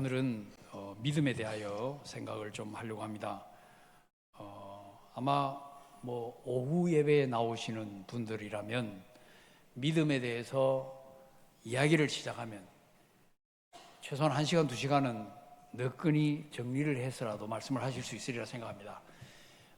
오늘은 믿음에 대하여 생각을 좀 하려고 합니다. 아마 오후 예배에 나오시는 분들이라면 믿음에 대해서 이야기를 시작하면 최소한 1시간, 2시간은 너끈히 정리를 해서라도 말씀을 하실 수 있으리라 생각합니다.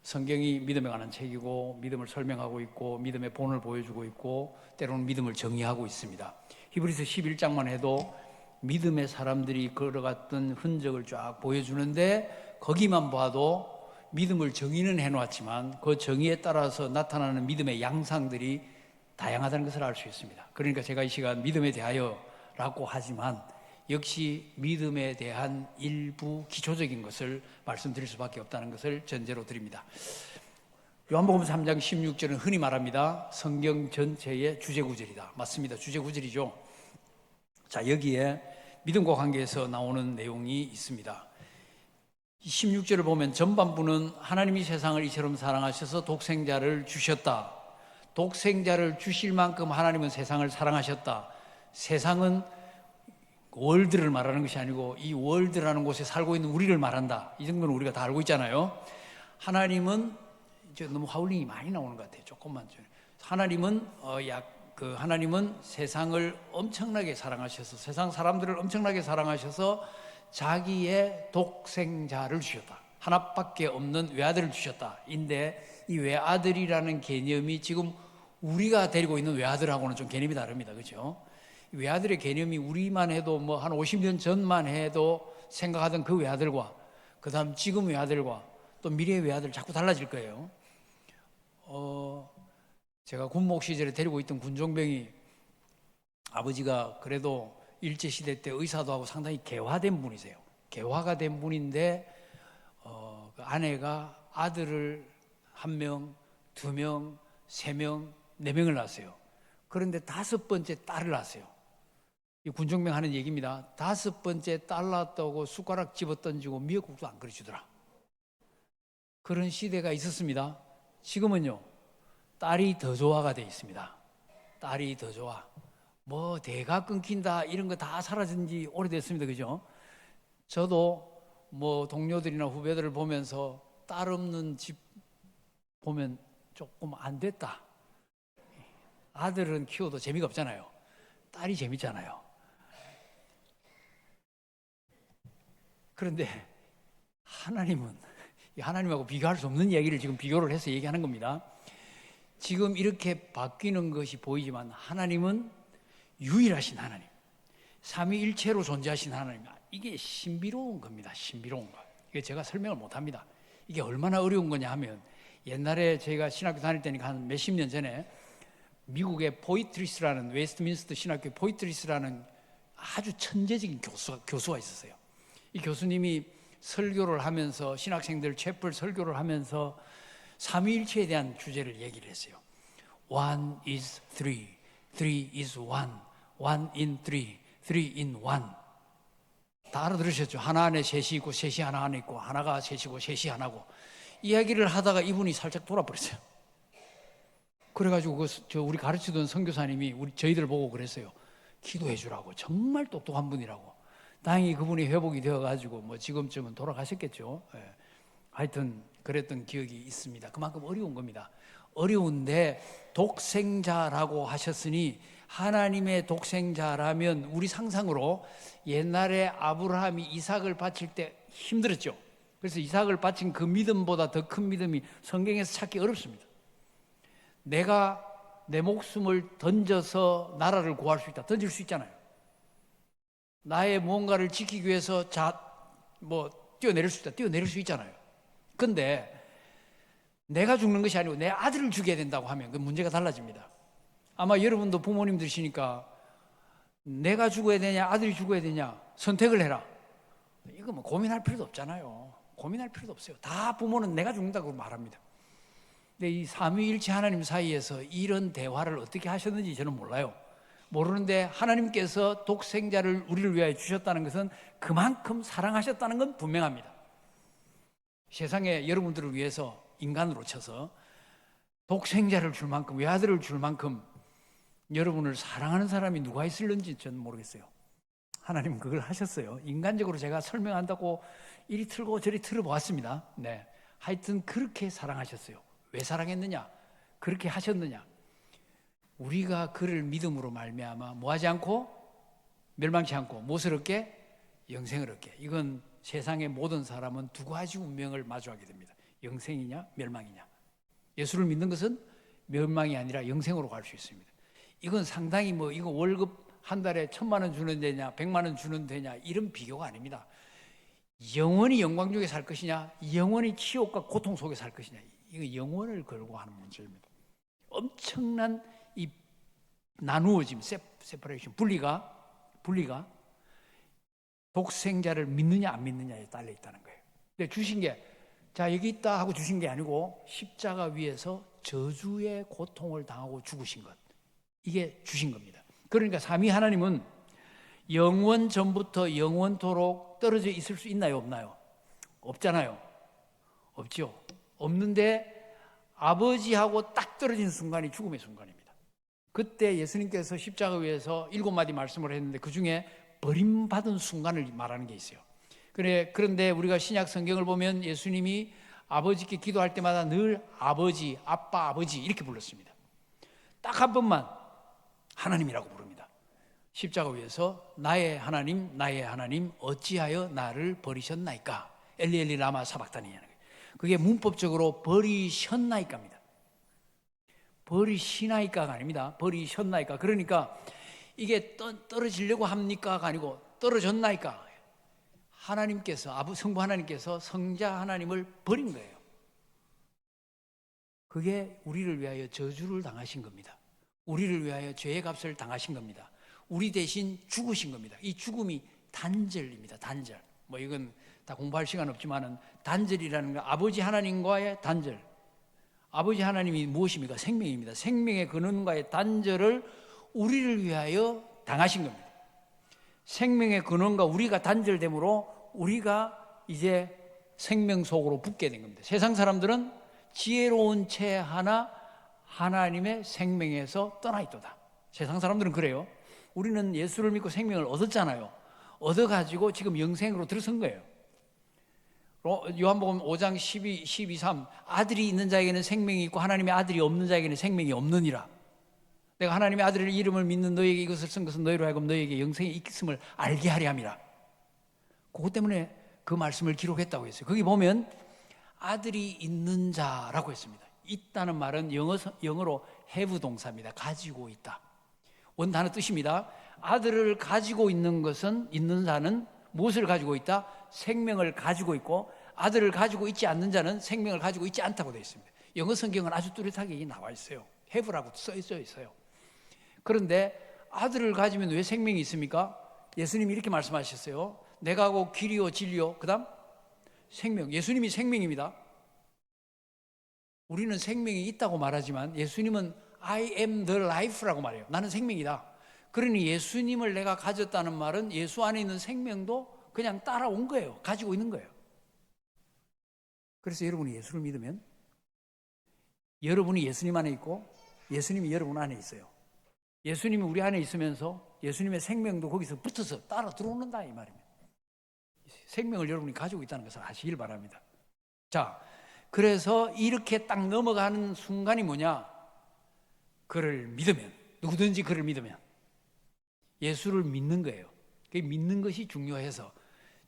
성경이 믿음에 관한 책이고 믿음을 설명하고 있고 믿음의 본을 보여주고 있고 때로는 믿음을 정의하고 있습니다. 히브리서 11장만 해도 믿음의 사람들이 걸어갔던 흔적을 쫙 보여주는데 거기만 봐도 믿음을 정의는 해놓았지만 그 정의에 따라서 나타나는 믿음의 양상들이 다양하다는 것을 알 수 있습니다. 그러니까 제가 이 시간 믿음에 대하여라고 하지만 역시 믿음에 대한 일부 기초적인 것을 말씀드릴 수밖에 없다는 것을 전제로 드립니다. 요한복음 3장 16절은 흔히 말합니다. 성경 전체의 주제구절이다. 맞습니다. 주제구절이죠. 자, 여기에 믿음과 관계에서 나오는 내용이 있습니다. 16절을 보면 전반부는 하나님이 세상을 이처럼 사랑하셔서 독생자를 주셨다. 독생자를 주실 만큼 하나님은 세상을 사랑하셨다. 세상은 월드를 말하는 것이 아니고 이 월드라는 곳에 살고 있는 우리를 말한다. 이 정도는 우리가 다 알고 있잖아요. 하나님은 너무 하울링이 많이 나오는 것 같아요. 조금만. 하나님은 세상을 엄청나게 사랑하셔서 세상 사람들을 엄청나게 사랑하셔서 자기의 독생자를 주셨다. 하나밖에 없는 외아들을 주셨다. 인데 이 외아들이라는 개념이 지금 우리가 데리고 있는 외아들하고는 좀 개념이 다릅니다. 그렇죠? 외아들의 개념이 우리만 해도 한 50년 전만 해도 생각하던 그 외아들과 그 다음 지금 외아들과 또 미래의 외아들 자꾸 달라질 거예요. 제가 군목 시절에 데리고 있던 군종병이 아버지가 그래도 일제시대 때 의사도 하고 상당히 개화된 분이세요. 개화가 된 분인데 그 아내가 아들을 1명, 2명, 3명, 4명을 낳았어요. 그런데 5번째 딸을 낳았어요. 이 군종병 하는 얘기입니다. 5번째 딸 낳았다고 숟가락 집어 던지고 미역국도 안 끓여주더라. 그런 시대가 있었습니다. 지금은요, 딸이 더 좋아가 돼 있습니다. 딸이 더 좋아. 대가 끊긴다 이런 거 다 사라진 지 오래됐습니다. 그죠? 저도 동료들이나 후배들을 보면서 딸 없는 집 보면 조금 안 됐다. 아들은 키워도 재미가 없잖아요. 딸이 재밌잖아요. 그런데 하나님은 하나님하고 비교할 수 없는 얘기를 지금 비교를 해서 얘기하는 겁니다. 지금 이렇게 바뀌는 것이 보이지만 하나님은 유일하신 하나님, 삼위일체로 존재하신 하나님. 이게 신비로운 겁니다. 신비로운 거. 이게 제가 설명을 못합니다. 이게 얼마나 어려운 거냐 하면 옛날에 제가 신학교 다닐 때니까 한 몇십 년 전에 미국의 포이트리스라는 웨스트민스터 신학교 포이트리스라는 아주 천재적인 교수가 있었어요. 이 교수님이 설교를 하면서 신학생들 채플 설교를 하면서 삼위일체에 대한 주제를 얘기를 했어요. One is three, three is one, one in three, three in one. 다 알아들으셨죠? 하나 안에 셋이 있고 셋이 하나 안에 있고 하나가 셋이고 셋이 하나고. 이야기를 하다가 이분이 살짝 돌아버렸어요. 그래가지고 우리 가르치던 선교사님이 저희들 보고 그랬어요. 기도해 주라고. 정말 똑똑한 분이라고. 다행히 그분이 회복이 되어가지고 지금쯤은 돌아가셨겠죠. 예. 하여튼 그랬던 기억이 있습니다. 그만큼 어려운 겁니다. 어려운데 독생자라고 하셨으니 하나님의 독생자라면 우리 상상으로 옛날에 아브라함이 이삭을 바칠 때 힘들었죠. 그래서 이삭을 바친 그 믿음보다 더 큰 믿음이 성경에서 찾기 어렵습니다. 내가 내 목숨을 던져서 나라를 구할 수 있다. 던질 수 있잖아요. 나의 무언가를 지키기 위해서 뛰어내릴 수 있다. 뛰어내릴 수 있잖아요. 근데 내가 죽는 것이 아니고 내 아들을 죽여야 된다고 하면 그 문제가 달라집니다. 아마 여러분도 부모님들이시니까 내가 죽어야 되냐 아들이 죽어야 되냐 선택을 해라. 이거 고민할 필요도 없잖아요. 고민할 필요도 없어요. 다 부모는 내가 죽는다고 말합니다. 근데 이 삼위일체 하나님 사이에서 이런 대화를 어떻게 하셨는지 저는 몰라요. 모르는데 하나님께서 독생자를 우리를 위하여 주셨다는 것은 그만큼 사랑하셨다는 건 분명합니다. 세상에 여러분들을 위해서 인간으로 쳐서 독생자를 줄 만큼 외아들을 줄 만큼 여러분을 사랑하는 사람이 누가 있을는지 저는 모르겠어요. 하나님 그걸 하셨어요. 인간적으로 제가 설명한다고 이리 틀고 저리 틀어보았습니다. 네, 하여튼 그렇게 사랑하셨어요. 왜 사랑했느냐? 그렇게 하셨느냐? 우리가 그를 믿음으로 말미암아 뭐하지 않고 멸망치 않고 무엇을 얻게? 영생을 얻게. 이건 세상의 모든 사람은 두 가지 운명을 마주하게 됩니다. 영생이냐 멸망이냐. 예수를 믿는 것은 멸망이 아니라 영생으로 갈 수 있습니다. 이건 상당히 이거 월급 한 달에 1,000만 원 주는 데냐 100만 원 주는 데냐 이런 비교가 아닙니다. 영원히 영광 중에 살 것이냐 영원히 치욕과 고통 속에 살 것이냐, 이거 영원을 걸고 하는 문제입니다. 엄청난 이 나누어짐, 세퍼레이션, 분리가 독생자를 믿느냐 안 믿느냐에 달려 있다는 거예요. 근데 주신 게, 자 여기 있다 하고 주신 게 아니고 십자가 위에서 저주의 고통을 당하고 죽으신 것, 이게 주신 겁니다. 그러니까 삼위 하나님은 영원 전부터 영원토록 떨어져 있을 수 있나요 없나요? 없잖아요. 없죠. 없는데 아버지하고 딱 떨어진 순간이 죽음의 순간입니다. 그때 예수님께서 십자가 위에서 7마디 말씀을 했는데 그 중에 버림받은 순간을 말하는 게 있어요. 그런데 우리가 신약 성경을 보면 예수님이 아버지께 기도할 때마다 늘 아버지, 아빠, 아버지 이렇게 불렀습니다. 딱 한 번만 하나님이라고 부릅니다. 십자가 위에서 나의 하나님 어찌하여 나를 버리셨나이까? 엘리 엘리 라마 사박다니라는 거예요. 그게 문법적으로 버리셨나이까입니다. 버리시나이까가 아닙니다. 버리셨나이까. 그러니까 이게 떨어지려고 합니까가 아니고 떨어졌나이까. 하나님께서, 성부 하나님께서 성자 하나님을 버린 거예요. 그게 우리를 위하여 저주를 당하신 겁니다. 우리를 위하여 죄의 값을 당하신 겁니다. 우리 대신 죽으신 겁니다. 이 죽음이 단절입니다. 단절. 이건 다 공부할 시간 없지만은 단절이라는 거, 아버지 하나님과의 단절. 아버지 하나님이 무엇입니까? 생명입니다. 생명의 근원과의 단절을 우리를 위하여 당하신 겁니다. 생명의 근원과 우리가 단절됨으로 우리가 이제 생명 속으로 붙게 된 겁니다. 세상 사람들은 지혜로운 채 하나 하나님의 생명에서 떠나 있도다. 세상 사람들은 그래요. 우리는 예수를 믿고 생명을 얻었잖아요. 얻어가지고 지금 영생으로 들어선 거예요. 요한복음 5장 12, 3 아들이 있는 자에게는 생명이 있고 하나님의 아들이 없는 자에게는 생명이 없느니라. 내가 하나님의 아들의 이름을 믿는 너에게 이것을 쓴 것은 너희로 하여금 너에게 영생이 있음을 알게 하려 함이라. 그것 때문에 그 말씀을 기록했다고 했어요. 거기 보면 아들이 있는 자라고 했습니다. 있다는 말은 영어로 have 동사입니다. 가지고 있다. 원단어 뜻입니다. 아들을 가지고 있는 것은, 있는 자는 무엇을 가지고 있다? 생명을 가지고 있고, 아들을 가지고 있지 않는 자는 생명을 가지고 있지 않다고 되어 있습니다. 영어 성경은 아주 뚜렷하게 나와 있어요. have라고 써 있어요. 그런데 아들을 가지면 왜 생명이 있습니까? 예수님이 이렇게 말씀하셨어요. 내가 하고 길이요 진리요 그 다음 생명. 예수님이 생명입니다. 우리는 생명이 있다고 말하지만 예수님은 I am the life라고 말해요. 나는 생명이다. 그러니 예수님을 내가 가졌다는 말은 예수 안에 있는 생명도 그냥 따라온 거예요. 가지고 있는 거예요. 그래서 여러분이 예수를 믿으면 여러분이 예수님 안에 있고 예수님이 여러분 안에 있어요. 예수님이 우리 안에 있으면서 예수님의 생명도 거기서 붙어서 따라 들어오는다 이 말입니다. 생명을 여러분이 가지고 있다는 것을 아시길 바랍니다. 자, 그래서 이렇게 딱 넘어가는 순간이 뭐냐? 그를 믿으면, 누구든지 그를 믿으면 예수를 믿는 거예요. 그 믿는 것이 중요해서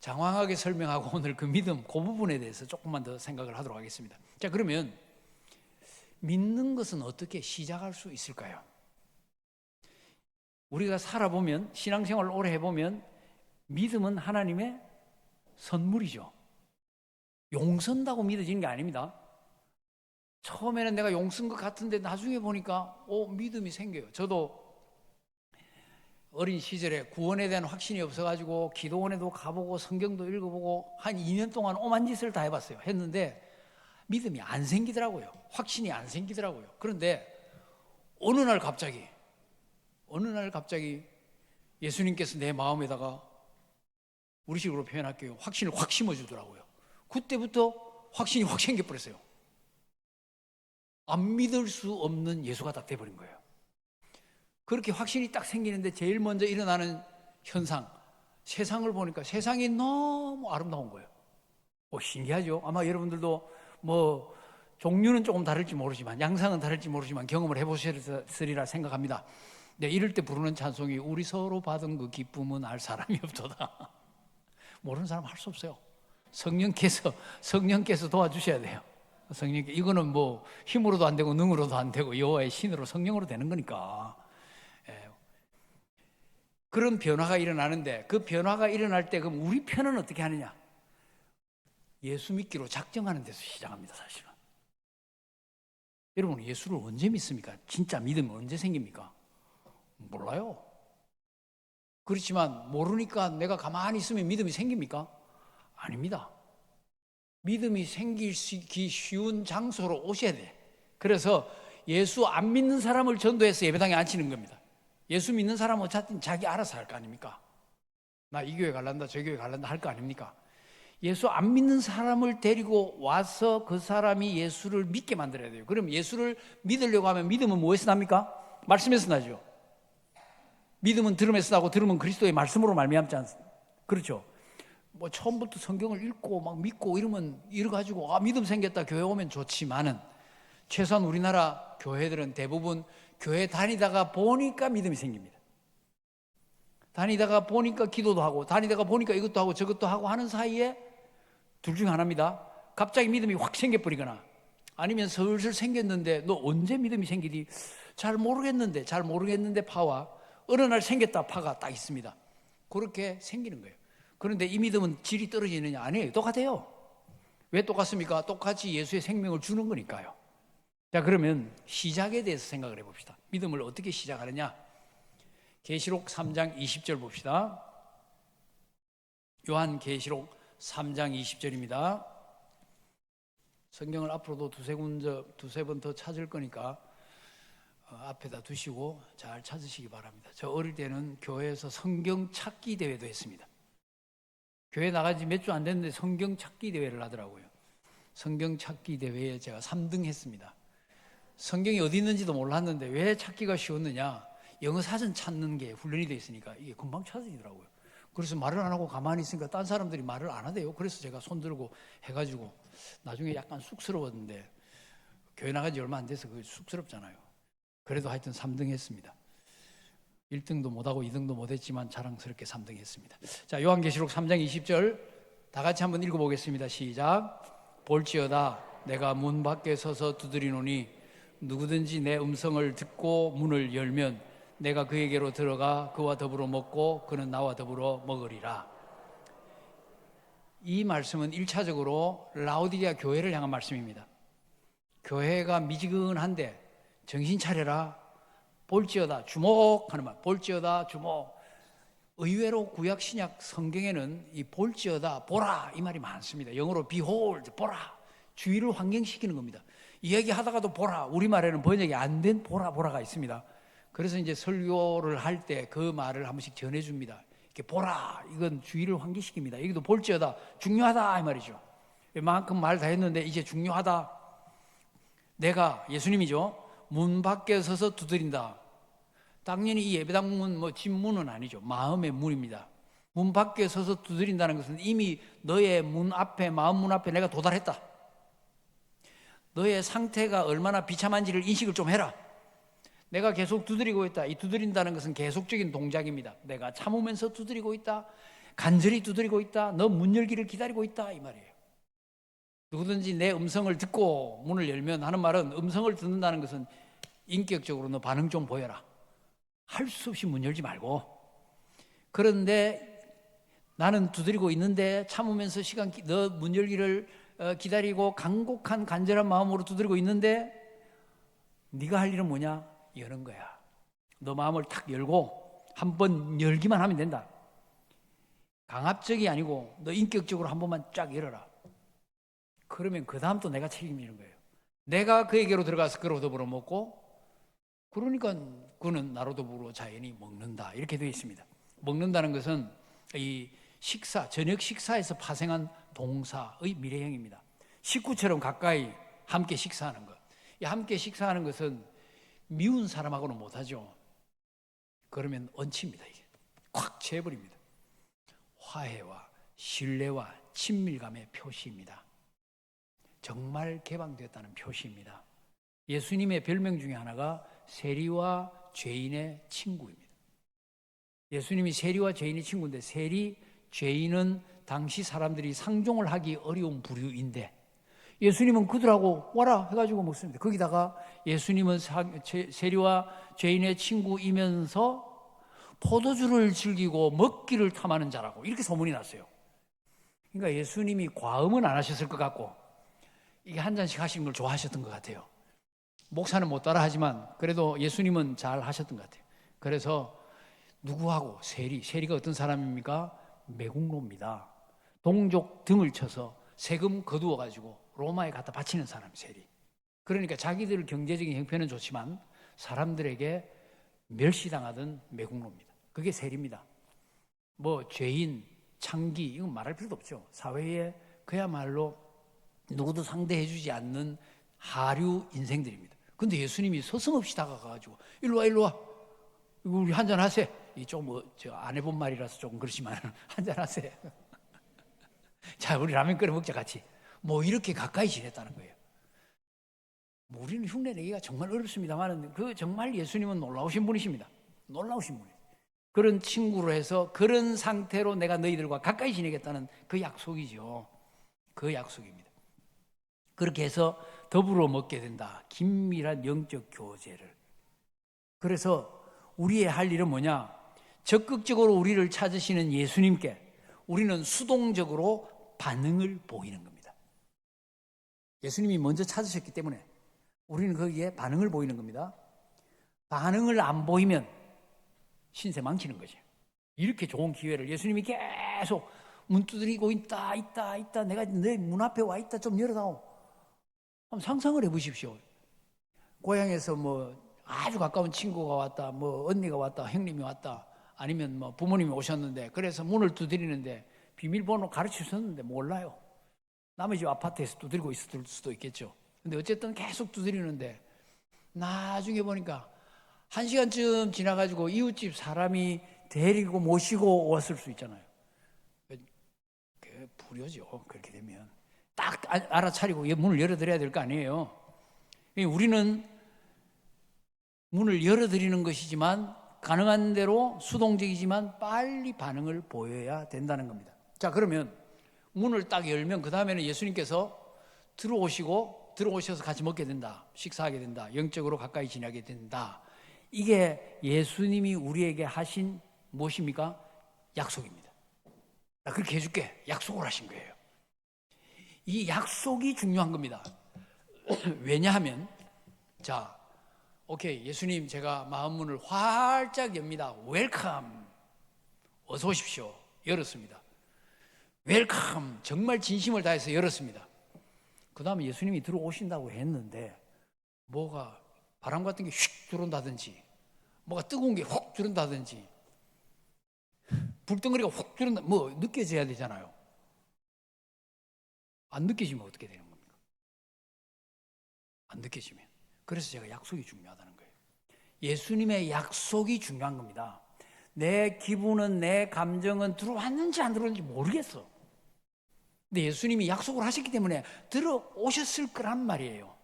장황하게 설명하고 오늘 그 믿음, 그 부분에 대해서 조금만 더 생각을 하도록 하겠습니다. 자, 그러면 믿는 것은 어떻게 시작할 수 있을까요? 우리가 살아보면, 신앙생활을 오래 해보면 믿음은 하나님의 선물이죠. 용선다고 믿어지는 게 아닙니다. 처음에는 내가 용쓴 것 같은데 나중에 보니까 믿음이 생겨요. 저도 어린 시절에 구원에 대한 확신이 없어가지고 기도원에도 가보고 성경도 읽어보고 한 2년 동안 오만 짓을 다 해봤어요. 했는데 믿음이 안 생기더라고요. 확신이 안 생기더라고요. 그런데 어느 날 갑자기 예수님께서 내 마음에다가 우리식으로 표현할게요. 확신을 확 심어주더라고요. 그때부터 확신이 확 생겨버렸어요. 안 믿을 수 없는 예수가 딱 돼버린 거예요. 그렇게 확신이 딱 생기는데 제일 먼저 일어나는 현상, 세상을 보니까 세상이 너무 아름다운 거예요. 신기하죠? 아마 여러분들도 뭐 종류는 조금 다를지 모르지만, 양상은 다를지 모르지만 경험을 해보셨으리라 생각합니다. 네, 이럴 때 부르는 찬송이 우리 서로 받은 그 기쁨은 알 사람이 없도다. 모르는 사람 할 수 없어요. 성령께서 도와주셔야 돼요. 성령께, 이거는 뭐 힘으로도 안 되고 능으로도 안 되고 여호와의 신으로 성령으로 되는 거니까. 예. 그런 변화가 일어나는데, 그 변화가 일어날 때 그럼 우리 편은 어떻게 하느냐? 예수 믿기로 작정하는 데서 시작합니다. 사실은 여러분, 예수를 언제 믿습니까? 진짜 믿음은 언제 생깁니까? 몰라요. 그렇지만 모르니까 내가 가만히 있으면 믿음이 생깁니까? 아닙니다. 믿음이 생기기 쉬운 장소로 오셔야 돼. 그래서 예수 안 믿는 사람을 전도해서 예배당에 앉히는 겁니다. 예수 믿는 사람은 어차피 자기 알아서 할 거 아닙니까? 나 이 교회 갈란다 저 교회 갈란다 할 거 아닙니까? 예수 안 믿는 사람을 데리고 와서 그 사람이 예수를 믿게 만들어야 돼요. 그럼 예수를 믿으려고 하면 믿음은 뭐에서 납니까? 말씀에서 나죠. 믿음은 들음에서 나고 들음은 그리스도의 말씀으로 말미암지 않습니까? 그렇죠. 뭐 처음부터 성경을 읽고 막 믿고 이래가지고 믿음 생겼다 교회 오면 좋지만은, 최소한 우리나라 교회들은 대부분 교회 다니다가 보니까 믿음이 생깁니다. 다니다가 보니까 기도도 하고, 다니다가 보니까 이것도 하고 저것도 하고 하는 사이에 둘 중 하나입니다. 갑자기 믿음이 확 생겨버리거나, 아니면 슬슬 생겼는데 너 언제 믿음이 생기디? 잘 모르겠는데 파와 어느 날 생겼다 파가 딱 있습니다. 그렇게 생기는 거예요. 그런데 이 믿음은 질이 떨어지느냐? 아니에요. 똑같아요. 왜 똑같습니까? 똑같이 예수의 생명을 주는 거니까요. 자, 그러면 시작에 대해서 생각을 해봅시다. 믿음을 어떻게 시작하느냐? 계시록 3장 20절 봅시다. 요한 계시록 3장 20절입니다. 성경을 앞으로도 두세 번 더 찾을 거니까 앞에다 두시고 잘 찾으시기 바랍니다. 저 어릴 때는 교회에서 성경 찾기 대회도 했습니다. 교회 나간 지 몇 주 안 됐는데 성경 찾기 대회를 하더라고요. 성경 찾기 대회에 제가 3등 했습니다. 성경이 어디 있는지도 몰랐는데 왜 찾기가 쉬웠느냐? 영어 사전 찾는 게 훈련이 돼 있으니까 이게 금방 찾아지더라고요. 그래서 말을 안 하고 가만히 있으니까 딴 사람들이 말을 안 하대요. 그래서 제가 손 들고 해가지고 나중에 약간 쑥스러웠는데, 교회 나간 지 얼마 안 돼서 그게 쑥스럽잖아요. 그래도 하여튼 3등 했습니다. 1등도 못하고 2등도 못했지만 자랑스럽게 3등 했습니다. 자, 요한계시록 3장 20절 다 같이 한번 읽어보겠습니다. 시작. 볼지어다 내가 문 밖에 서서 두드리노니 누구든지 내 음성을 듣고 문을 열면 내가 그에게로 들어가 그와 더불어 먹고 그는 나와 더불어 먹으리라. 이 말씀은 1차적으로 라오디게아 교회를 향한 말씀입니다. 교회가 미지근한데 정신 차려라, 볼지어다, 주목하는 말, 볼지어다, 주목. 의외로 구약 신약 성경에는 이 볼지어다, 보라 이 말이 많습니다. 영어로 behold, 보라, 주의를 환경시키는 겁니다. 이야기하다가도 보라, 우리말에는 번역이 안 된 보라가 있습니다. 그래서 이제 설교를 할 때 그 말을 한 번씩 전해줍니다. 이렇게 보라, 이건 주의를 환기시킵니다. 여기도 볼지어다, 중요하다 이 말이죠. 웬만큼 말 다 했는데 이제 중요하다. 내가, 예수님이죠, 문 밖에 서서 두드린다. 당연히 이 예배당 문, 집 문은 아니죠. 마음의 문입니다. 문 밖에 서서 두드린다는 것은 이미 너의 문 앞에, 마음 문 앞에 내가 도달했다. 너의 상태가 얼마나 비참한지를 인식을 좀 해라. 내가 계속 두드리고 있다. 이 두드린다는 것은 계속적인 동작입니다. 내가 참으면서 두드리고 있다. 간절히 두드리고 있다. 너 문 열기를 기다리고 있다. 이 말이에요. 누구든지 내 음성을 듣고 문을 열면 하는 말은, 음성을 듣는다는 것은 인격적으로 너 반응 좀 보여라. 할 수 없이 문 열지 말고. 그런데 나는 두드리고 있는데 참으면서 너 문 열기를 기다리고 간곡한 간절한 마음으로 두드리고 있는데 네가 할 일은 뭐냐? 여는 거야. 너 마음을 탁 열고 한번 열기만 하면 된다. 강압적이 아니고 너 인격적으로 한 번만 쫙 열어라. 그러면 그 다음 또 내가 책임지는 거예요. 내가 그에게로 들어가서 그로 더불어 먹고, 그러니까 그는 나로 더불어 자연히 먹는다. 이렇게 되어 있습니다. 먹는다는 것은 이 식사, 저녁 식사에서 파생한 동사의 미래형입니다. 식구처럼 가까이 함께 식사하는 것. 이 함께 식사하는 것은 미운 사람하고는 못하죠. 그러면 얹힙니다. 이게 콱 채버립니다. 화해와 신뢰와 친밀감의 표시입니다. 정말 개방되었다는 표시입니다. 예수님의 별명 중에 하나가 세리와 죄인의 친구입니다. 예수님이 세리와 죄인의 친구인데, 세리, 죄인은 당시 사람들이 상종을 하기 어려운 부류인데 예수님은 그들하고 와라 해가지고 먹습니다. 거기다가 예수님은 세리와 죄인의 친구이면서 포도주를 즐기고 먹기를 탐하는 자라고 이렇게 소문이 났어요. 그러니까 예수님이 과음은 안 하셨을 것 같고 이게 한 잔씩 하시는 걸 좋아하셨던 것 같아요. 목사는 못 따라 하지만 그래도 예수님은 잘 하셨던 것 같아요. 그래서 누구하고 세리가 어떤 사람입니까? 매국노입니다. 동족 등을 쳐서 세금 거두어 가지고 로마에 갖다 바치는 사람, 세리. 그러니까 자기들 경제적인 형편은 좋지만 사람들에게 멸시당하던 매국노입니다. 그게 세리입니다. 뭐 죄인, 창기 이건 말할 필요도 없죠. 사회에 그야말로 누구도 상대해 주지 않는 하류 인생들입니다. 근데 예수님이 서슴없이 다가가가지고 일로 와 우리 한잔 하세. 이 좀 안 해본 말이라서 조금 그렇지만 한잔 하세. 자, 우리 라면 끓여 먹자 같이. 뭐 이렇게 가까이 지냈다는 거예요. 뭐 우리는 흉내 내기가 정말 어렵습니다만 그 정말 예수님은 놀라우신 분이십니다. 놀라우신 분이에요. 그런 친구로 해서 그런 상태로 내가 너희들과 가까이 지내겠다는 그 약속이죠. 그 약속입니다. 그렇게 해서 더불어 먹게 된다. 긴밀한 영적 교제를. 그래서 우리의 할 일은 뭐냐? 적극적으로 우리를 찾으시는 예수님께 우리는 수동적으로 반응을 보이는 겁니다. 예수님이 먼저 찾으셨기 때문에 우리는 거기에 반응을 보이는 겁니다. 반응을 안 보이면 신세 망치는 거죠. 이렇게 좋은 기회를 예수님이 계속 문 두드리고 있다. 내가 내 문 앞에 와 있다. 좀 열어다오. 한번 상상을 해보십시오. 고향에서 뭐 아주 가까운 친구가 왔다, 뭐 언니가 왔다, 형님이 왔다, 아니면 뭐 부모님이 오셨는데 그래서 문을 두드리는데 비밀번호 가르치셨는데 몰라요. 남의 집 아파트에서 두드리고 있을 수도 있겠죠. 근데 어쨌든 계속 두드리는데 나중에 보니까 1시간쯤 지나가지고 이웃집 사람이 데리고 모시고 왔을 수 있잖아요. 그 불효죠. 그렇게 되면 딱 알아차리고 문을 열어드려야 될 거 아니에요. 우리는 문을 열어드리는 것이지만 가능한 대로 수동적이지만 빨리 반응을 보여야 된다는 겁니다. 자, 그러면 문을 딱 열면 그 다음에는 예수님께서 들어오셔서 같이 먹게 된다. 식사하게 된다. 영적으로 가까이 지내게 된다. 이게 예수님이 우리에게 하신 무엇입니까? 약속입니다. 나 그렇게 해줄게. 약속을 하신 거예요. 이 약속이 중요한 겁니다. 왜냐하면 자, 오케이, 예수님 제가 마음문을 활짝 엽니다. 웰컴. 어서 오십시오. 열었습니다. 웰컴. 정말 진심을 다해서 열었습니다. 그 다음에 예수님이 들어오신다고 했는데 뭐가 바람 같은 게 휙 들어온다든지 뭐가 뜨거운 게 훅 들어온다든지 불덩어리가 훅 들어온다 뭐 느껴져야 되잖아요. 안 느껴지면 어떻게 되는 겁니까? 안 느껴지면. 그래서 제가 약속이 중요하다는 거예요. 예수님의 약속이 중요한 겁니다. 내 기분은 내 감정은 들어왔는지 안 들어왔는지 모르겠어. 근데 예수님이 약속을 하셨기 때문에 들어오셨을 거란 말이에요.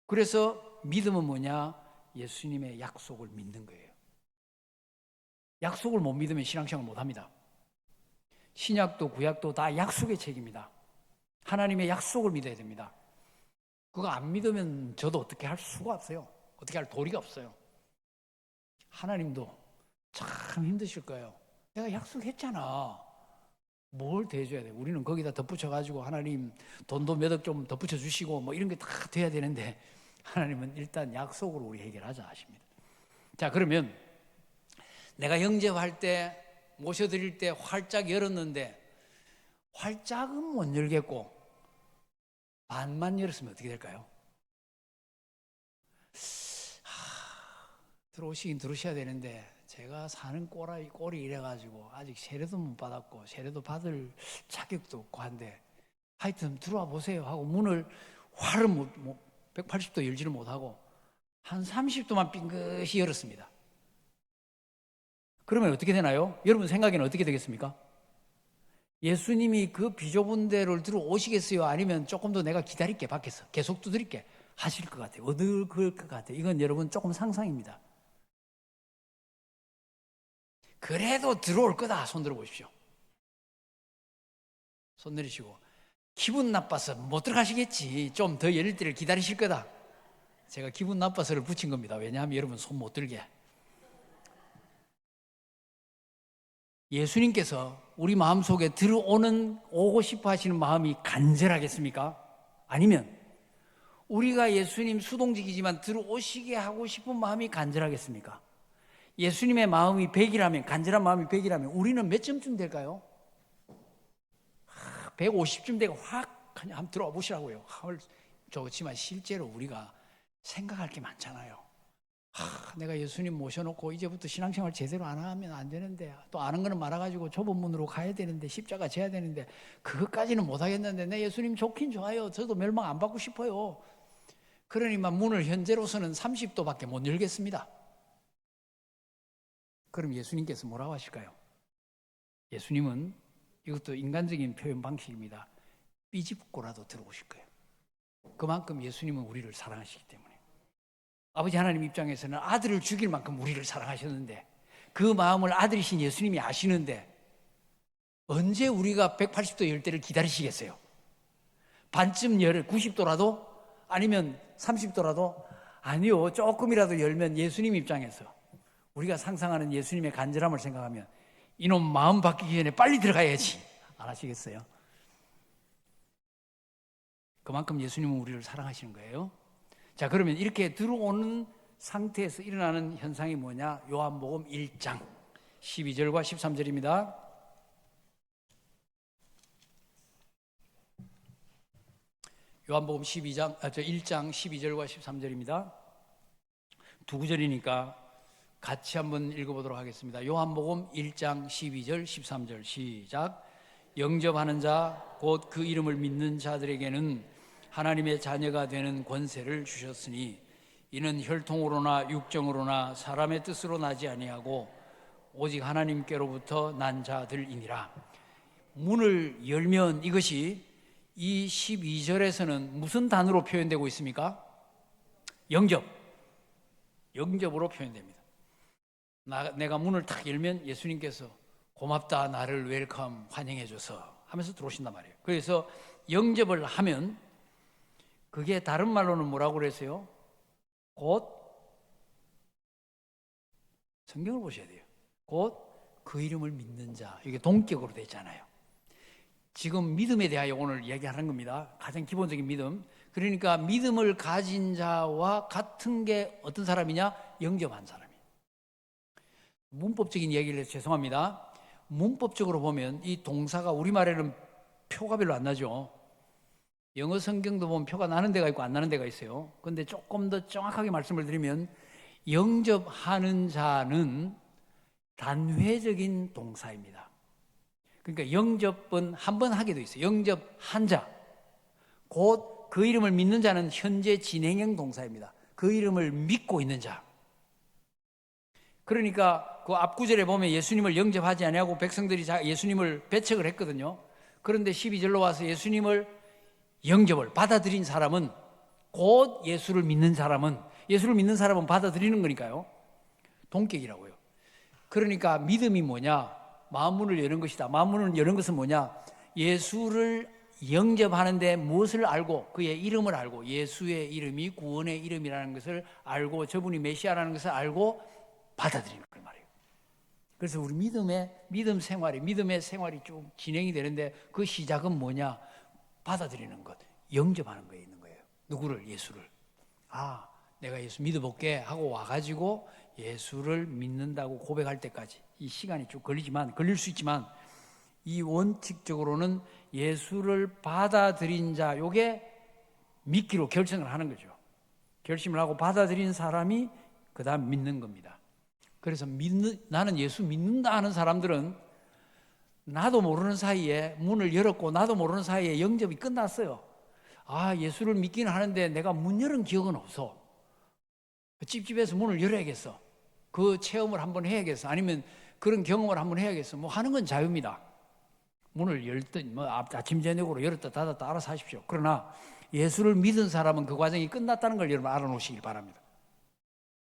그래서 믿음은 뭐냐? 예수님의 약속을 믿는 거예요. 약속을 못 믿으면 신앙생활 못 합니다. 신약도 구약도 다 약속의 책입니다. 하나님의 약속을 믿어야 됩니다. 그거 안 믿으면 저도 어떻게 할 수가 없어요. 어떻게 할 도리가 없어요. 하나님도 참 힘드실 거예요. 내가 약속했잖아. 뭘 대줘야 돼? 우리는 거기다 덧붙여가지고 하나님 돈도 몇 억 좀 덧붙여 주시고 뭐 이런 게 다 돼야 되는데 하나님은 일단 약속으로 우리 해결하자 하십니다. 자, 그러면 내가 영접할 때 모셔드릴 때 활짝 열었는데 활짝은 못 열겠고 반만 열었으면 어떻게 될까요? 들어오시긴 들어오셔야 되는데 제가 사는 꼴이 이래가지고 아직 세례도 못 받았고 세례도 받을 자격도 없고 한데 하여튼 들어와 보세요 하고 문을 화를 180도 열지를 못하고 한 30도만 빙긋이 열었습니다. 그러면 어떻게 되나요? 여러분 생각에는 어떻게 되겠습니까? 예수님이 그 비좁은 데를 들어오시겠어요? 아니면 조금 더 내가 기다릴게 밖에서 계속 두드릴게 하실 것 같아요. 어떨 것 같아요. 이건 여러분 조금 상상입니다. 그래도 들어올 거다. 손 들어보십시오. 손 내리시고. 기분 나빠서 못 들어가시겠지. 좀 더 열릴 때를 기다리실 거다. 제가 기분 나빠서를 붙인 겁니다. 왜냐하면 여러분 손 못 들게. 예수님께서 우리 마음속에 오고 싶어 하시는 마음이 간절하겠습니까? 아니면 우리가 예수님 수동직이지만 들어오시게 하고 싶은 마음이 간절하겠습니까? 예수님의 마음이 100이라면, 간절한 마음이 100이라면 우리는 몇 점쯤 될까요? 150쯤 되고 확 그냥 한번 들어와 보시라고요. 좋지만 실제로 우리가 생각할 게 많잖아요. 내가 예수님 모셔놓고 이제부터 신앙생활 제대로 안 하면 안 되는데, 또 아는 거는 많아가지고 좁은 문으로 가야 되는데, 십자가 져야 되는데, 그것까지는 못 하겠는데, 내 예수님 좋긴 좋아요. 저도 멸망 안 받고 싶어요. 그러니만 문을 현재로서는 30도밖에 못 열겠습니다. 그럼 예수님께서 뭐라고 하실까요? 예수님은, 이것도 인간적인 표현 방식입니다, 삐집고라도 들어오실 거예요. 그만큼 예수님은 우리를 사랑하시기 때문에. 아버지 하나님 입장에서는 아들을 죽일 만큼 우리를 사랑하셨는데, 그 마음을 아들이신 예수님이 아시는데 언제 우리가 180도 열 때를 기다리시겠어요? 반쯤 90도라도? 아니면 30도라도? 아니요. 조금이라도 열면 예수님 입장에서 우리가 상상하는 예수님의 간절함을 생각하면 이놈 마음 바뀌기 전에 빨리 들어가야지 안 하시겠어요? 그만큼 예수님은 우리를 사랑하시는 거예요. 자, 그러면 이렇게 들어오는 상태에서 일어나는 현상이 뭐냐? 요한복음 1장 12절과 13절입니다. 요한복음 1장 12절과 13절입니다. 두 구절이니까 같이 한번 읽어보도록 하겠습니다. 요한복음 1장 12절 13절 시작. 영접하는 자 곧 그 이름을 믿는 자들에게는 하나님의 자녀가 되는 권세를 주셨으니 이는 혈통으로나 육정으로나 사람의 뜻으로 나지 아니하고 오직 하나님께로부터 난 자들이니라. 문을 열면 이것이 이 12절에서는 무슨 단어로 표현되고 있습니까? 영접으로 표현됩니다. 내가 문을 탁 열면 예수님께서 고맙다, 나를 웰컴, 환영해줘서 하면서 들어오신단 말이에요. 그래서 영접을 하면 그게 다른 말로는 뭐라고 그랬어요? 곧, 성경을 보셔야 돼요. 곧 그 이름을 믿는 자. 이게 동격으로 되어 있잖아요. 지금 믿음에 대하여 오늘 얘기하는 겁니다. 가장 기본적인 믿음. 그러니까 믿음을 가진 자와 같은 게 어떤 사람이냐? 영접한 사람이에요. 문법적인 얘기를 해서 죄송합니다. 문법적으로 보면 이 동사가 우리말에는 표가 별로 안 나죠. 영어 성경도 보면 표가 나는 데가 있고 안 나는 데가 있어요. 그런데 조금 더 정확하게 말씀을 드리면 영접하는 자는 단회적인 동사입니다. 그러니까 영접은 한 번 하게 돼 있어요. 영접한 자, 곧 그 이름을 믿는 자는 현재 진행형 동사입니다. 그 이름을 믿고 있는 자. 그러니까 그 앞구절에 보면 예수님을 영접하지 아니하고 백성들이 예수님을 배척을 했거든요. 그런데 12절로 와서 예수님을 영접을 받아들인 사람은, 곧 예수를 믿는 사람은 받아들이는 거니까요. 동격이라고요. 그러니까 믿음이 뭐냐? 마음문을 여는 것이다. 마음문을 여는 것은 뭐냐? 예수를 영접하는데 무엇을 알고, 그의 이름을 알고, 예수의 이름이 구원의 이름이라는 것을 알고, 저분이 메시아라는 것을 알고 받아들이는 걸 말이에요. 그래서 우리 믿음의 생활이 쭉 진행이 되는데 그 시작은 뭐냐? 받아들이는 것, 영접하는 거에 있는 거예요. 누구를? 예수를. 내가 예수 믿어볼게 하고 와가지고 예수를 믿는다고 고백할 때까지 이 시간이 쭉 걸릴 수 있지만, 이 원칙적으로는 예수를 받아들인 자, 요게 믿기로 결정을 하는 거죠. 결심을 하고 받아들인 사람이 그 다음 믿는 겁니다. 그래서 나는 예수 믿는다 하는 사람들은 나도 모르는 사이에 문을 열었고 나도 모르는 사이에 영접이 끝났어요. 예수를 믿기는 하는데 내가 문 열은 기억은 없어. 찝찝해서 문을 열어야겠어. 그 체험을 한번 해야겠어. 아니면 그런 경험을 한번 해야겠어. 하는 건 자유입니다. 문을 열든 아침 저녁으로 열었다 닫았다 알아서 하십시오. 그러나 예수를 믿은 사람은 그 과정이 끝났다는 걸 여러분 알아놓으시길 바랍니다.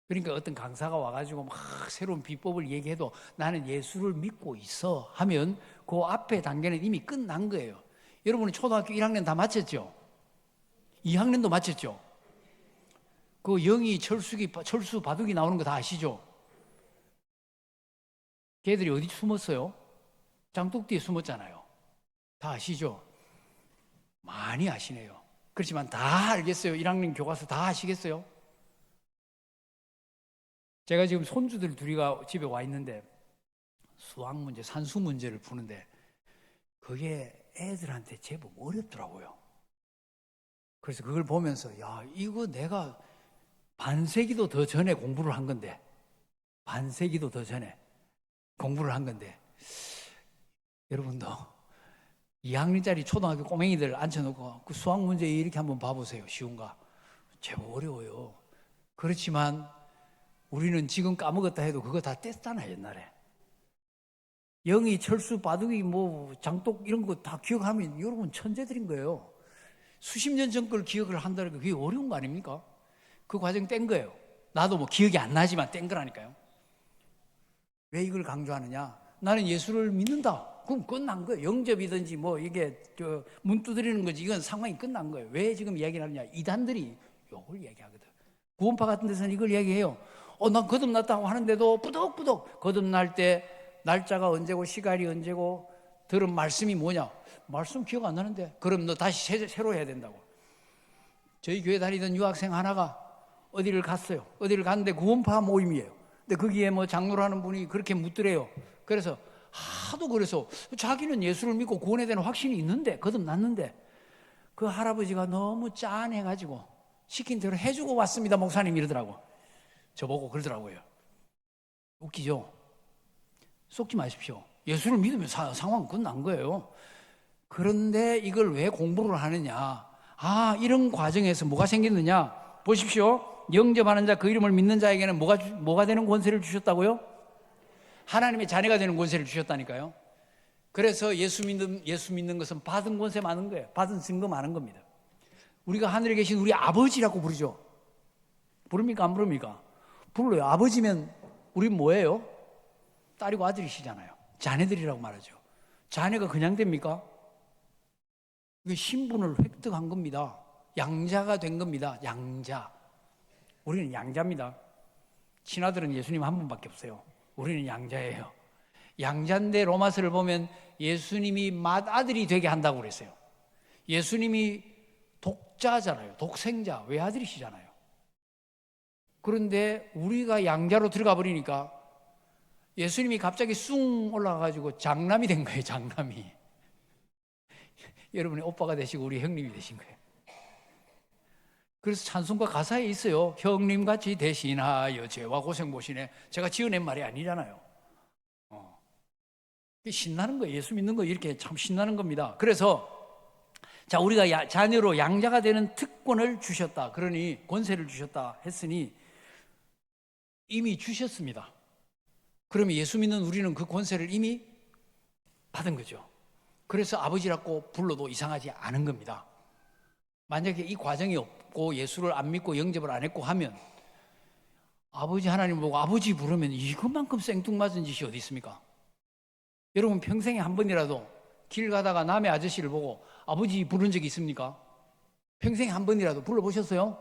그러니까 어떤 강사가 와가지고 막 새로운 비법을 얘기해도 나는 예수를 믿고 있어 하면 그 앞에 단계는 이미 끝난 거예요. 여러분은 초등학교 1학년 다 마쳤죠? 2학년도 마쳤죠? 그 영희, 철수, 바둑이 나오는 거 다 아시죠? 걔들이 어디 숨었어요? 장독 뒤에 숨었잖아요. 다 아시죠? 많이 아시네요. 그렇지만 다 알겠어요? 1학년 교과서 다 아시겠어요? 제가 지금 손주들 둘이가 집에 와 있는데 수학 문제, 산수 문제를 푸는데 그게 애들한테 제법 어렵더라고요. 그래서 그걸 보면서 야, 이거 내가 반세기도 더 전에 공부를 한 건데 반세기도 더 전에 공부를 한 건데 여러분도 2학년짜리 초등학교 꼬맹이들 앉혀놓고 그 수학 문제 이렇게 한번 봐보세요. 쉬운가? 제법 어려워요. 그렇지만 우리는 지금 까먹었다 해도 그거 다 뗐잖아요. 옛날에 영희, 철수, 바둑이 장독 이런 거 다 기억하면 여러분 천재들인 거예요. 수십 년 전 걸 기억을 한다는 게 그게 어려운 거 아닙니까? 그 과정 뗀 거예요. 나도 기억이 안 나지만 뗀 거라니까요. 왜 이걸 강조하느냐? 나는 예수를 믿는다. 그럼 끝난 거예요. 영접이든지 이게 문 두드리는 거지. 이건 상황이 끝난 거예요. 왜 지금 이야기를 하느냐? 이단들이 이걸 얘기하거든. 구원파 같은 데서는 이걸 얘기해요. 난 거듭났다고 하는데도 부덕부덕 거듭날 때 날짜가 언제고 시간이 언제고 들은 말씀이 뭐냐? 말씀 기억 안 나는데 그럼 너 다시 새로 해야 된다고. 저희 교회 다니던 유학생 하나가 어디를 갔어요. 어디를 갔는데 구원파 모임이에요. 근데 거기에 장로라는 분이 그렇게 묻더래요. 그래서 하도 그래서 자기는 예수를 믿고 구원에 대한 확신이 있는데 거듭났는데 그 할아버지가 너무 짠해가지고 시킨 대로 해주고 왔습니다. 목사님 이러더라고. 저보고 그러더라고요. 웃기죠? 속지 마십시오. 예수를 믿으면 상황은 끝난 거예요. 그런데 이걸 왜 공부를 하느냐? 이런 과정에서 뭐가 생기느냐? 보십시오. 영접하는 자, 그 이름을 믿는 자에게는 뭐가 되는 권세를 주셨다고요? 하나님의 자녀가 되는 권세를 주셨다니까요. 그래서 예수 믿는 것은 받은 권세 많은 거예요. 받은 증거 많은 겁니다. 우리가 하늘에 계신 우리 아버지라고 부르죠. 부릅니까? 안 부릅니까? 불러요. 아버지면 우린 뭐예요? 딸이고 아들이시잖아요. 자녀들이라고 말하죠. 자녀가 그냥 됩니까? 이게 신분을 획득한 겁니다. 양자가 된 겁니다. 양자. 우리는 양자입니다. 친아들은 예수님 한 분밖에 없어요. 우리는 양자예요. 양자인데 로마서를 보면 예수님이 맏아들이 되게 한다고 그랬어요. 예수님이 독자잖아요. 독생자, 외아들이시잖아요. 그런데 우리가 양자로 들어가 버리니까 예수님이 갑자기 쑥 올라가가지고 장남이 된 거예요. 장남이. 여러분의 오빠가 되시고 우리 형님이 되신 거예요. 그래서 찬송가 가사에 있어요. 형님같이 대신하여 죄와 고생 보시네. 제가 지어낸 말이 아니잖아요. 신나는 거예요. 예수 믿는 거 이렇게 참 신나는 겁니다. 그래서 자, 우리가 자녀로 양자가 되는 특권을 주셨다. 그러니 권세를 주셨다 했으니 이미 주셨습니다. 그러면 예수 믿는 우리는 그 권세를 이미 받은 거죠. 그래서 아버지라고 불러도 이상하지 않은 겁니다. 만약에 이 과정이 없고 예수를 안 믿고 영접을 안 했고 하면 아버지 하나님 보고 아버지 부르면 이것만큼 생뚱맞은 짓이 어디 있습니까? 여러분 평생에 한 번이라도 길 가다가 남의 아저씨를 보고 아버지 부른 적이 있습니까? 평생에 한 번이라도 불러보셨어요?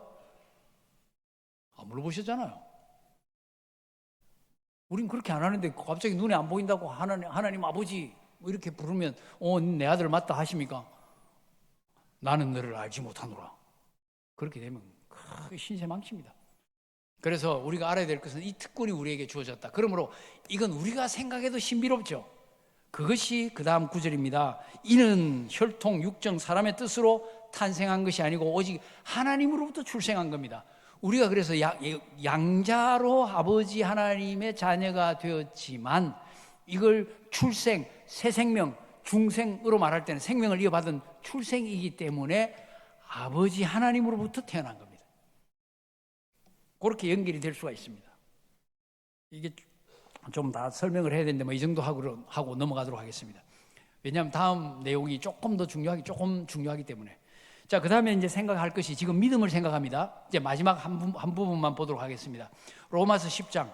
안 불러보셨잖아요. 우린 그렇게 안 하는데 갑자기 눈에 안 보인다고 하나님 아버지 이렇게 부르면 내 아들 맞다 하십니까? 나는 너를 알지 못하노라. 그렇게 되면 크게 신세망치입니다. 그래서 우리가 알아야 될 것은 이 특권이 우리에게 주어졌다. 그러므로 이건 우리가 생각해도 신비롭죠. 그것이 그 다음 구절입니다. 이는 혈통, 육정, 사람의 뜻으로 탄생한 것이 아니고 오직 하나님으로부터 출생한 겁니다. 우리가 그래서 양자로 아버지 하나님의 자녀가 되었지만 이걸 출생, 새 생명, 중생으로 말할 때는 생명을 이어받은 출생이기 때문에 아버지 하나님으로부터 태어난 겁니다. 그렇게 연결이 될 수가 있습니다. 이게 좀 다 설명을 해야 되는데 이 정도 하고 넘어가도록 하겠습니다. 왜냐하면 다음 내용이 조금 중요하기 때문에. 자, 그 다음에 이제 생각할 것이 지금 믿음을 생각합니다. 이제 마지막 한 부분만 보도록 하겠습니다. 로마서 10장.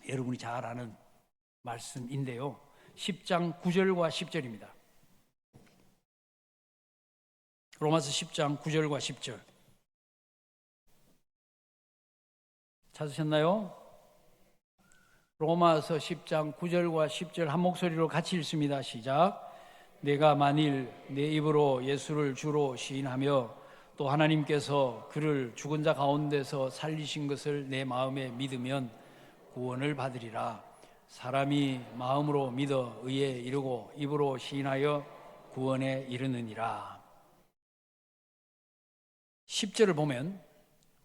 여러분이 잘 아는 말씀인데요. 10장 9절과 10절입니다. 로마서 10장 9절과 10절. 찾으셨나요? 로마서 10장 9절과 10절 한 목소리로 같이 읽습니다. 시작. 내가 만일 내 입으로 예수를 주로 시인하며 또 하나님께서 그를 죽은 자 가운데서 살리신 것을 내 마음에 믿으면 구원을 받으리라. 사람이 마음으로 믿어 의에 이르고 입으로 시인하여 구원에 이르느니라. 10절을 보면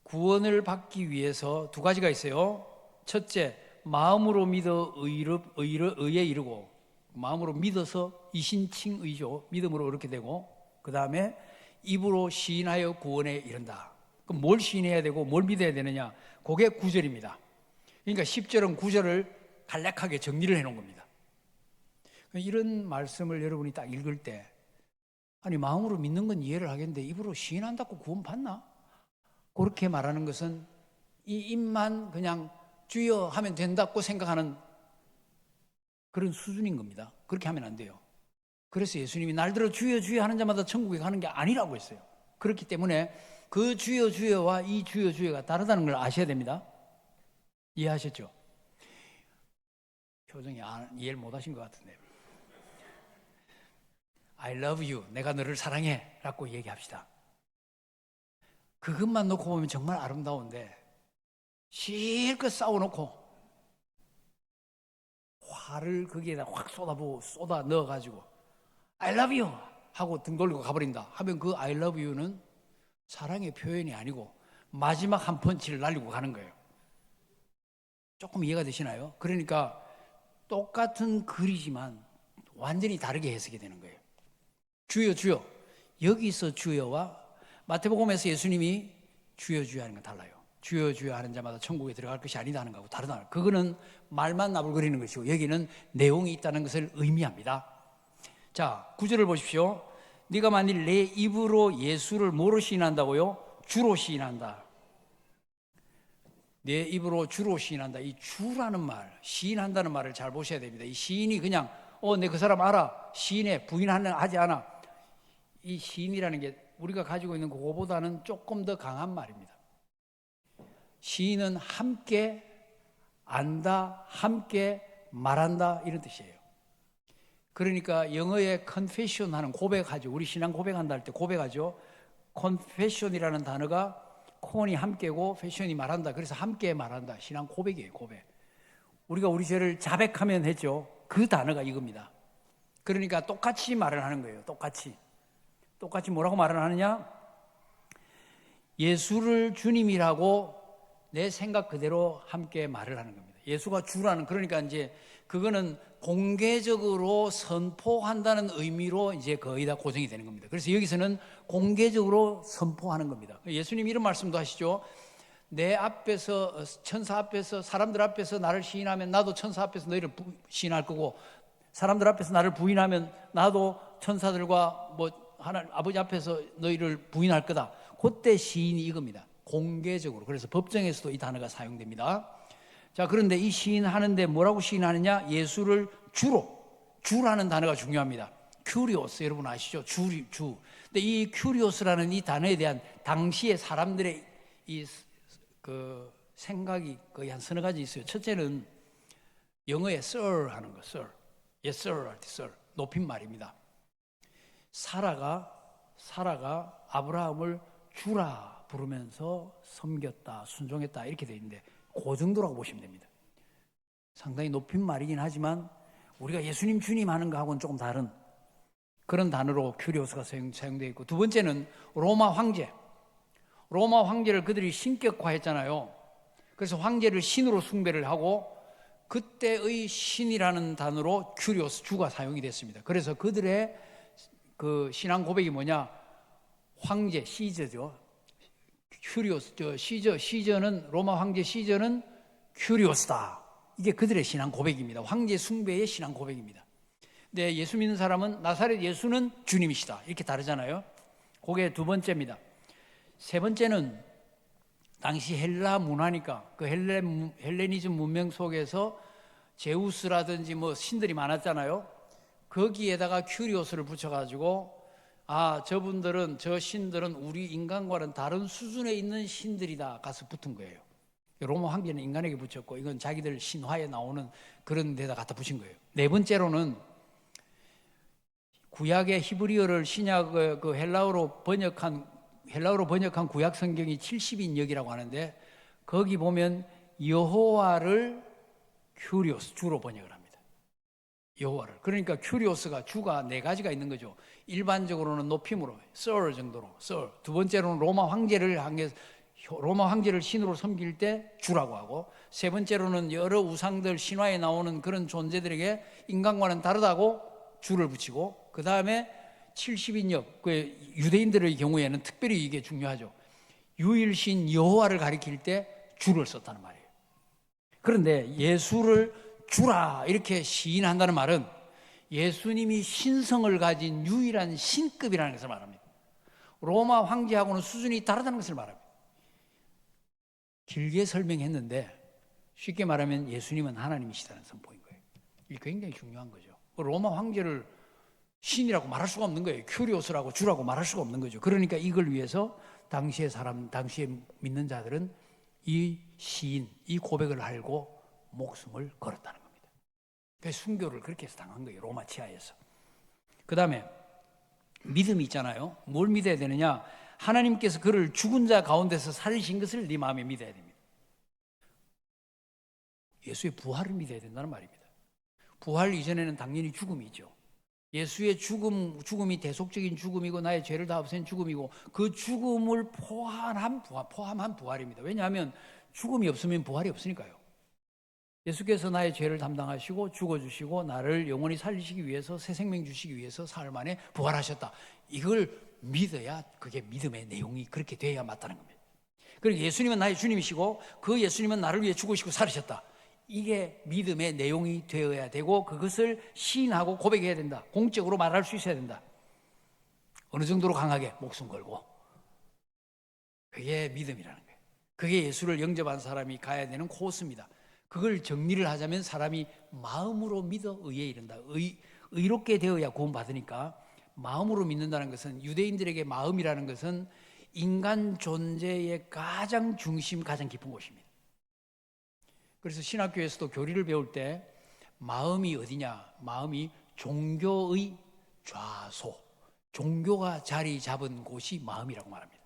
구원을 받기 위해서 두 가지가 있어요. 첫째, 마음으로 믿어 의에 이르고, 마음으로 믿어서 이신칭의죠. 믿음으로 그렇게 되고, 그 다음에 입으로 시인하여 구원에 이른다. 그럼 뭘 시인해야 되고 뭘 믿어야 되느냐? 그게 9절입니다. 그러니까 10절은 9절을 간략하게 정리를 해놓은 겁니다. 이런 말씀을 여러분이 딱 읽을 때, 아니 마음으로 믿는 건 이해를 하겠는데 입으로 시인한다고 구원 받나? 그렇게 말하는 것은 이 입만 그냥 주여 하면 된다고 생각하는 그런 수준인 겁니다. 그렇게 하면 안 돼요. 그래서 예수님이 날들어 주여 주여 하는 자마다 천국에 가는 게 아니라고 했어요. 그렇기 때문에 그 주여 주여와 이 주여 주여가 다르다는 걸 아셔야 됩니다. 이해하셨죠? 표정이 이해를 못 하신 것 같은데. I love you. 내가 너를 사랑해. 라고 얘기합시다. 그것만 놓고 보면 정말 아름다운데 실컷 싸워놓고 화를 거기에다 확 쏟아 넣어가지고 I love you 하고 등 돌리고 가버린다 하면 그 I love you는 사랑의 표현이 아니고 마지막 한 펀치를 날리고 가는 거예요. 조금 이해가 되시나요? 그러니까 똑같은 글이지만 완전히 다르게 해석이 되는 거예요. 주여 주여, 여기서 주여와 마태복음에서 예수님이 주여 주여 하는 건 달라요. 주여 주여 하는 자마다 천국에 들어갈 것이 아니다 하는 거하고 다르다. 그거는 말만 나불거리는 것이고 여기는 내용이 있다는 것을 의미합니다. 자, 9절을 보십시오. 네가 만일 내 입으로 예수를 뭐로 시인한다고요? 주로 시인한다. 내 입으로 주로 시인한다. 이 주라는 말, 시인한다는 말을 잘 보셔야 됩니다. 이 시인이 그냥 내 그 사람 알아, 시인해, 부인하지 않아. 이 시인이라는 게 우리가 가지고 있는 그거보다는 조금 더 강한 말입니다. 시인은 함께 안다, 함께 말한다 이런 뜻이에요. 그러니까 영어에 confession 하는 고백하죠. 우리 신앙 고백한다 할 때 고백하죠. confession이라는 단어가 con이 함께고 fashion이 말한다. 그래서 함께 말한다. 신앙 고백이에요. 고백. 우리가 우리 죄를 자백하면 했죠. 그 단어가 이겁니다. 그러니까 똑같이 말을 하는 거예요. 똑같이 뭐라고 말을 하느냐? 예수를 주님이라고 내 생각 그대로 함께 말을 하는 겁니다. 예수가 주라는, 그러니까 이제 그거는 공개적으로 선포한다는 의미로 이제 거의 다 고정이 되는 겁니다. 그래서 여기서는 공개적으로 선포하는 겁니다. 예수님 이런 말씀도 하시죠. 내 앞에서, 천사 앞에서, 사람들 앞에서 나를 시인하면 나도 천사 앞에서 너희를 시인할 거고, 사람들 앞에서 나를 부인하면 나도 천사들과 하나님 아버지 앞에서 너희를 부인할 거다. 그때 시인이 이겁니다. 공개적으로. 그래서 법정에서도 이 단어가 사용됩니다. 자, 그런데 이 시인하는데 뭐라고 시인하느냐? 예수를 주라는 단어가 중요합니다. 큐리오스, 여러분 아시죠? 주. 근데 이 큐리오스라는 이 단어에 대한 당시의 사람들의 그 생각이 거의 한 서너 가지 있어요. 첫째는 영어에 sir 하는 거, sir. Yes, sir, 할 때 sir. 높임말입니다. 사라가 아브라함을 주라 부르면서 섬겼다, 순종했다 이렇게 되어 있는데 그 정도라고 보시면 됩니다. 상당히 높임말이긴 하지만 우리가 예수님 주님 하는 거하고는 조금 다른 그런 단어로 큐리오스가 사용되어 있고, 두 번째는 로마 황제를 그들이 신격화했잖아요. 그래서 황제를 신으로 숭배를 하고 그때의 신이라는 단어로 큐리오스, 주가 사용이 됐습니다. 그래서 그들의 그 신앙 고백이 뭐냐? 황제, 시저죠. 큐리오스, 시저는, 로마 황제 시저는 큐리오스다. 이게 그들의 신앙 고백입니다. 황제 숭배의 신앙 고백입니다. 근데 예수 믿는 사람은 나사렛 예수는 주님이시다 이렇게 다르잖아요. 그게 두 번째입니다. 세 번째는 당시 헬라 문화니까 그 헬레니즘 문명 속에서 제우스라든지 뭐 신들이 많았잖아요. 거기에다가 큐리오스를 붙여가지고 저 신들은 우리 인간과는 다른 수준에 있는 신들이다 가서 붙은 거예요. 로마 황제는 인간에게 붙였고 이건 자기들 신화에 나오는 그런 데다 갖다 붙인 거예요. 네 번째로는 구약의 히브리어를 신약 그 헬라어로 번역한 구약 성경이 70인역이라고 하는데 거기 보면 여호와를 큐리오스 주로 번역을 합니다. 여호와를. 그러니까 큐리오스가 주가 네 가지가 있는 거죠. 일반적으로는 높임으로 sir 정도로 sir. 두 번째로는 로마 황제를 신으로 섬길 때 주라고 하고, 세 번째로는 여러 우상들 신화에 나오는 그런 존재들에게 인간과는 다르다고 주를 붙이고, 그 다음에 70인역 그 유대인들의 경우에는 특별히 이게 중요하죠. 유일신 여호와를 가리킬 때 주를 썼다는 말이에요. 그런데 예수를 주라 이렇게 시인한다는 말은 예수님이 신성을 가진 유일한 신급이라는 것을 말합니다. 로마 황제하고는 수준이 다르다는 것을 말합니다. 길게 설명했는데 쉽게 말하면 예수님은 하나님이시다는 선포인 거예요. 이게 굉장히 중요한 거죠. 로마 황제를 신이라고 말할 수가 없는 거예요. 큐리오스라고 주라고 말할 수가 없는 거죠. 그러니까 이걸 위해서 당시에 믿는 자들은 이 시인, 이 고백을 알고 목숨을 걸었다는 겁니다. 그래서 순교를 그렇게 해서 당한 거예요. 로마 치하에서. 그 다음에 믿음이 있잖아요. 뭘 믿어야 되느냐? 하나님께서 그를 죽은 자 가운데서 살리신 것을 네 마음에 믿어야 됩니다. 예수의 부활을 믿어야 된다는 말입니다. 부활 이전에는 당연히 죽음이죠. 예수의 죽음이 대속적인 죽음이고 나의 죄를 다 없앤 죽음이고 그 죽음을 포함한 부활입니다. 왜냐하면 죽음이 없으면 부활이 없으니까요. 예수께서 나의 죄를 담당하시고 죽어주시고 나를 영원히 살리시기 위해서 새 생명 주시기 위해서 사흘 만에 부활하셨다. 이걸 믿어야 그게 믿음의 내용이 그렇게 돼야 맞다는 겁니다. 그리고 예수님은 나의 주님이시고 그 예수님은 나를 위해 죽으시고 살으셨다. 이게 믿음의 내용이 되어야 되고 그것을 시인하고 고백해야 된다. 공적으로 말할 수 있어야 된다. 어느 정도로 강하게 목숨 걸고. 그게 믿음이라는 거예요. 그게 예수를 영접한 사람이 가야 되는 코스입니다. 그걸 정리를 하자면 사람이 마음으로 믿어 의에 이른다. 의롭게 되어야 구원받으니까 마음으로 믿는다는 것은 유대인들에게 마음이라는 것은 인간 존재의 가장 중심, 가장 깊은 곳입니다. 그래서 신학교에서도 교리를 배울 때 마음이 어디냐? 마음이 종교의 좌소, 종교가 자리 잡은 곳이 마음이라고 말합니다.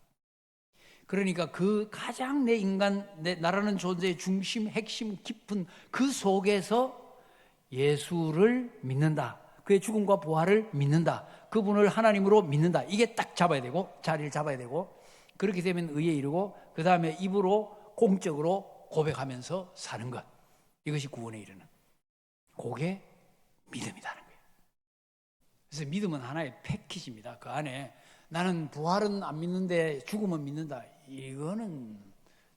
그러니까 그 가장 나라는 존재의 중심, 핵심 깊은 그 속에서 예수를 믿는다. 그의 죽음과 부활을 믿는다. 그분을 하나님으로 믿는다. 이게 딱 잡아야 되고, 자리를 잡아야 되고, 그렇게 되면 의에 이르고, 그 다음에 입으로 공적으로 고백하면서 사는 것. 이것이 구원에 이르는. 그게 믿음이라는 거예요. 그래서 믿음은 하나의 패키지입니다. 그 안에 나는 부활은 안 믿는데 죽음은 믿는다. 이거는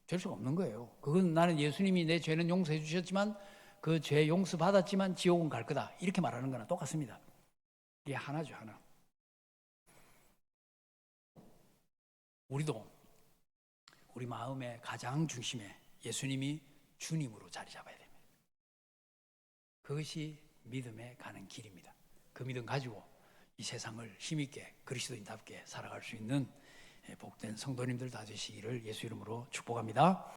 될 수가 없는 거예요. 그건 나는 예수님이 내 죄는 용서해 주셨지만 그 죄 용서 받았지만 지옥은 갈 거다. 이렇게 말하는 거나 똑같습니다. 이게 하나죠, 하나. 우리도 우리 마음의 가장 중심에 예수님이 주님으로 자리 잡아야 됩니다. 그것이 믿음에 가는 길입니다. 그 믿음 가지고 이 세상을 힘있게 그리스도인답게 살아갈 수 있는 복된 성도님들 다 되시기를 예수 이름으로 축복합니다.